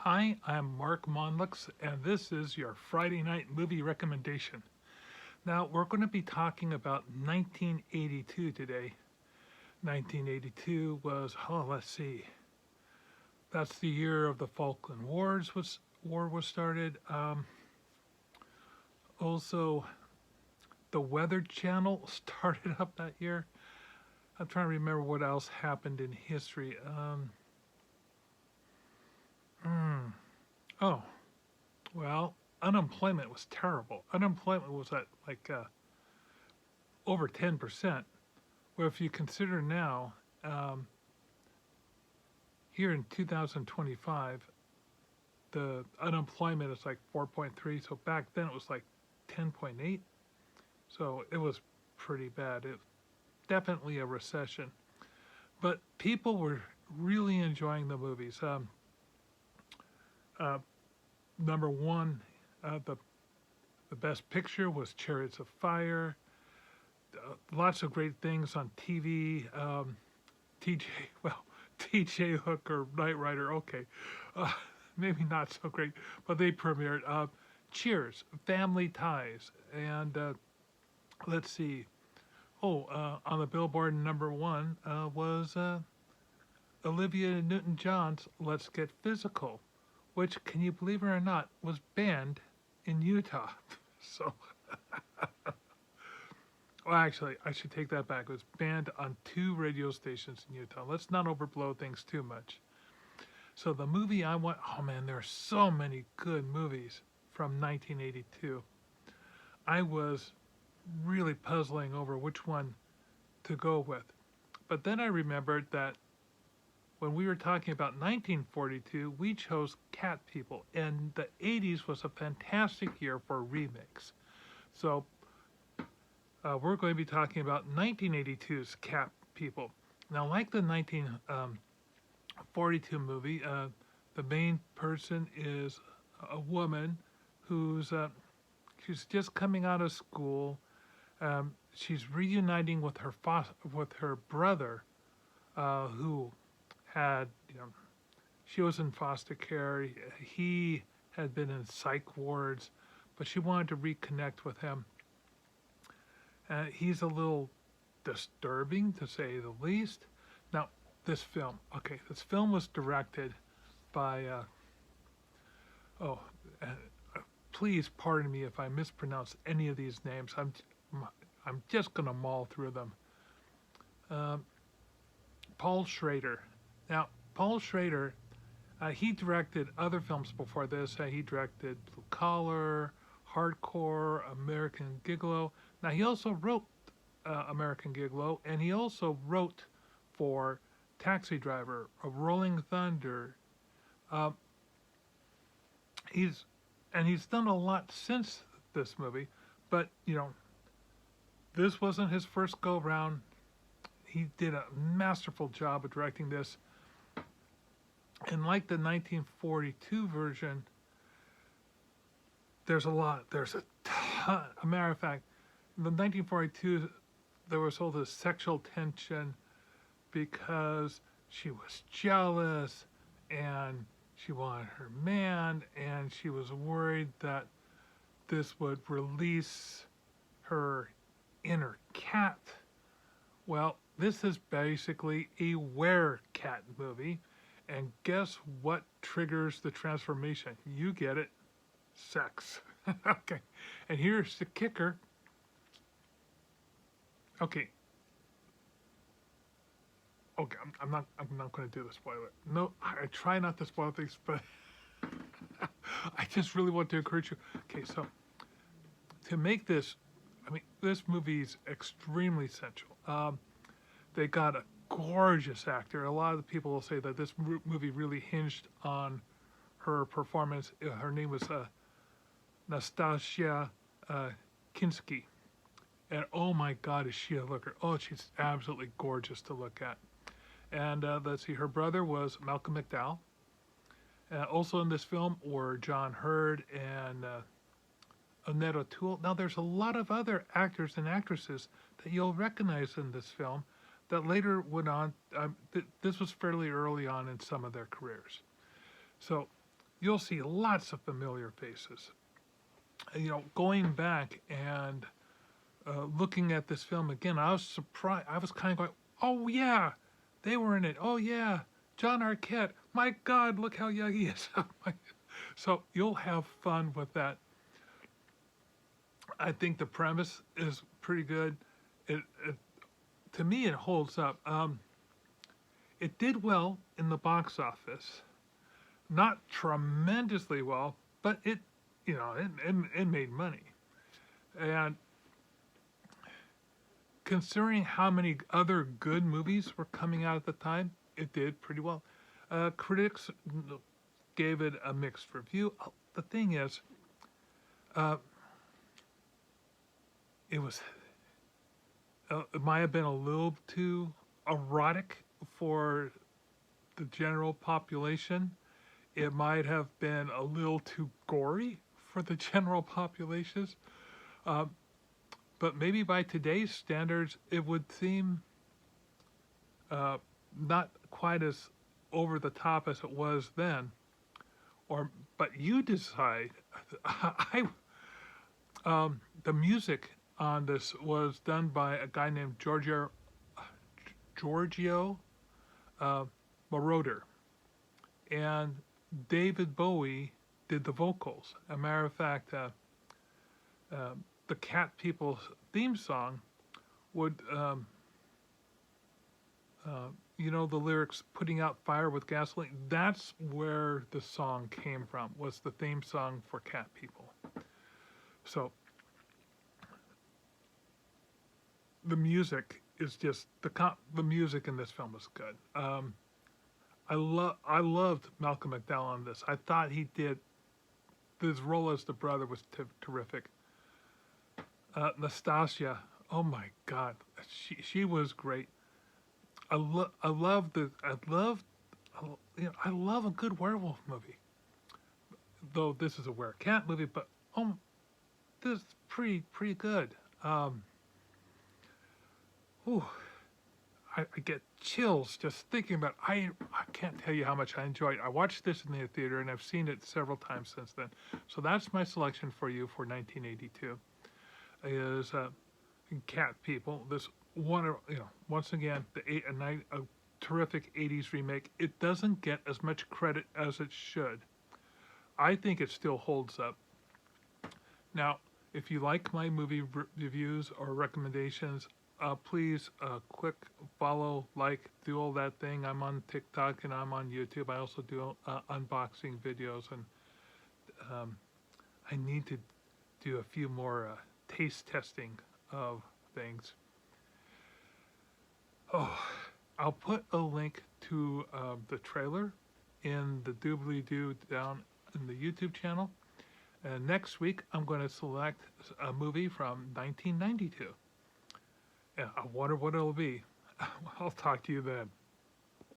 Hi, I'm Mark Monlux, and this is your Friday night movie recommendation. Now, we're going to be talking about 1982 today. 1982 was, let's see, that's the year of the Falkland War was started. Also, the Weather Channel started up that year. I'm trying to remember what else happened in history. Mm, oh, well, unemployment was terrible. Unemployment was at over 10%. Well, if you consider now, um, here in 2025, the unemployment is like 4.3. So back then it was like 10.8. So it was pretty bad. It definitely a recession. But people were really enjoying the movies. Uh, Number one, the best picture was Chariots of Fire. Lots of great things on TV. TJ, well, TJ Hooker, Knight Rider, okay. Uh, Maybe not so great, but they premiered. Cheers, Family Ties, and let's see. On the Billboard number one was Olivia Newton-John's "Let's Get Physical," which, can you believe it or not, was banned in Utah. So, well, actually, I should take that back. It was banned on 2 radio stations in Utah. Let's not overblow things too much. So the movie I want, oh man, there are so many good movies from 1982. I was really puzzling over which one to go with. But then I remembered that when we were talking about 1942, we chose Cat People, and the 80s was a fantastic year for remakes. So we're going to be talking about 1982's Cat People. Now, like the 1942 movie, the main person is a woman who's she's just coming out of school. She's reuniting with her brother, who had, she was in foster care. He had been in psych wards, but she wanted to reconnect with him. He's a little disturbing, to say the least. Now, this film was directed by, oh, uh, please pardon me if I mispronounce any of these names. I'm just gonna maul through them. Um, Paul Schrader. Now, Paul Schrader, he directed other films before this. He directed Blue Collar, Hardcore, American Gigolo. Now, he also wrote American Gigolo, and he also wrote for Taxi Driver, Rolling Thunder. Uh, he's done a lot since this movie, but this wasn't his first go round. He did a masterful job of directing this. And like the 1942 version, there's a ton. A matter of fact, in the 1942, there was all this sexual tension because she was jealous and she wanted her man, and she was worried that this would release her inner cat. Well, this is basically a were-cat movie, and guess what triggers the transformation? You get it, sex. Okay, and here's the kicker. Okay, I'm not going to do the spoiler. No, I try not to spoil things, but I just really want to encourage you. Okay, so to make this, this movie is extremely sensual. They got a gorgeous actor. A lot of the people will say that this movie really hinged on her performance. Her name was Nastasia Kinski. And oh my God, is she a looker? Oh, she's absolutely gorgeous to look at. And let's see, her brother was Malcolm McDowell. Also in this film were John Hurd and Annette O'Toole. Now, there's a lot of other actors and actresses that you'll recognize in this film that later went on. This was fairly early on in some of their careers. So you'll see lots of familiar faces. You know, going back and looking at this film again, I was surprised. I was kind of going, "Oh yeah, they were in it. Oh yeah, John Arquette. My God, look how young he is." So you'll have fun with that. I think the premise is pretty good. It to me it holds up. It did well in the box office, not tremendously well, but it made money. And considering how many other good movies were coming out at the time, it did pretty well. Critics gave it a mixed review. The thing is, uh, it was it might have been a little too erotic for the general population. It might have been a little too gory for the general populations. Uh, but maybe by today's standards, it would seem uh, not quite as over the top as it was then. But you decide. I The music on this was done by a guy named Giorgio uh, Moroder, and David Bowie did the vocals. As a matter of fact, the Cat People theme song would, the lyrics "putting out fire with gasoline." That's where the song came from. Was the theme song for Cat People. So the music is just the music in this film is good. I loved Malcolm McDowell on this. I thought he did his role as the brother was terrific. Nastasia, oh my God, she was great. I love I love a good werewolf movie. Though this is a werecat movie, but this is pretty good. Ooh, I get chills just thinking about it. I can't tell you how much I enjoyed it. I watched this in the theater and I've seen it several times since then. So that's my selection for you for 1982 is Cat People. This one, once again, a terrific 80s remake. It doesn't get as much credit as it should. I think it still holds up. Now, if you like my movie reviews or recommendations, please quick follow, like, do all that thing. I'm on TikTok and I'm on YouTube. I also do unboxing videos, and I need to do a few more taste testing of things. Oh, I'll put a link to the trailer in the doobly-doo down in the YouTube channel. And next week, I'm going to select a movie from 1992. I wonder what it'll be. I'll talk to you then.